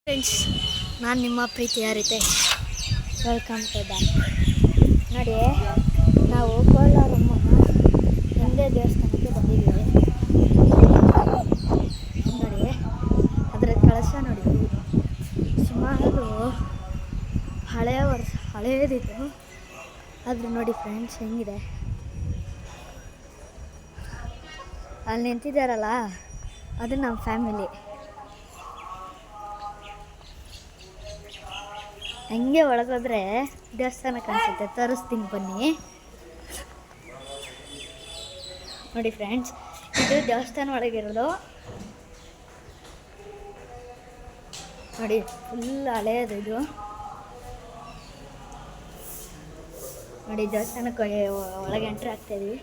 Friends, ನಾನು ನಿಮ್ಮ ಪ್ರೀತಿಯ ರಿತೇಶ್. Welcome to back. ನೋಡಿ, ನಾವು ಕೋಲಾರಮ್ಮ ಒಂದೇ ದೇವಸ್ಥಾನಕ್ಕೆ ಬಂದಿದ್ದೀವಿ. ನೋಡಿ, ಅದರ ಕಳಶ ನೋಡಿ, ಸುಮಾರು ಹಳೆಯದಿತ್ತು. ಆದರೂ ನೋಡಿ ಫ್ರೆಂಡ್ಸ್ ಹೆಂಗಿದೆ, ಅಲ್ಲಿ ನಿಂತಿದ್ದಾರಲ್ಲ ಅದು ನಮ್ಮ ಫ್ಯಾಮಿಲಿ. ಹಂಗೆ ಒಳಗೋದ್ರೆ ದೇವಸ್ಥಾನ ಕಾಣಿಸುತ್ತೆ, ತೋರಿಸ್ತೀನಿ ಬನ್ನಿ. ನೋಡಿ ಫ್ರೆಂಡ್ಸ್, ಇದು ದೇವಸ್ಥಾನ ಒಳಗಿರೋದು. ನೋಡಿ, ಫುಲ್ ಹಳೆಯದು ಇದು. ನೋಡಿ, ದೇವಸ್ಥಾನಕ್ಕೆ ಒಳಗೆ ಎಂಟ್ರಿ ಆಗ್ತಾಯಿದ್ವಿ.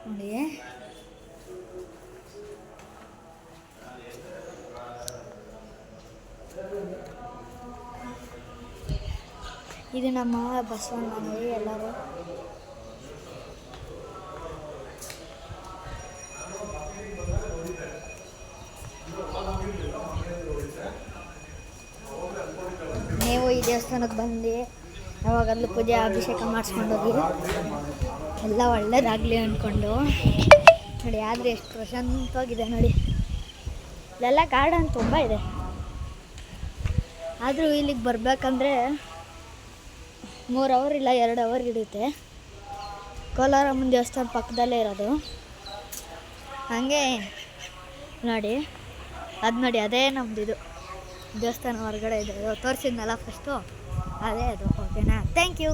ನೋಡಿ, ಇದು ನಮ್ಮ ಬಸವಣ್ಣ ನೋಡಿ. ಎಲ್ಲರೂ ನೀವು ಈ ದೇವಸ್ಥಾನಕ್ಕೆ ಬಂದು ಯಾವಾಗಲೂ ಪೂಜೆ ಅಭಿಷೇಕ ಮಾಡಿಸ್ಕೊಂಡೋಗಿ ಎಲ್ಲ ಒಳ್ಳೇದಾಗಲಿ ಅಂದ್ಕೊಂಡು ನೋಡಿ. ಆದರೆ ಎಷ್ಟು ಪ್ರಶಾಂತವಾಗಿದೆ ನೋಡಿ. ಇಲ್ಲೆಲ್ಲ ಗಾರ್ಡನ್ ತುಂಬ ಇದೆ. ಆದರೂ ಇಲ್ಲಿಗೆ ಬರಬೇಕಂದ್ರೆ 3 ಅವರ್ ಇಲ್ಲ 2 ಅವರ್ ಹಿಡಿಯುತ್ತೆ. ಕೋಲಾರಮ್ಮನ ದೇವಸ್ಥಾನ ಪಕ್ಕದಲ್ಲೇ ಇರೋದು. ಹಾಗೆ ನೋಡಿ, ಅದು ನೋಡಿ, ಅದೇ ನಮ್ಮದು ಇದು ದೇವಸ್ಥಾನ ಹೊರಗಡೆ ಇದೆ. ತೋರಿಸಿದ್ನಲ್ಲ ಫಸ್ಟು, ಅದೇ ಅದು. ಓಕೆನಾ? Thank you.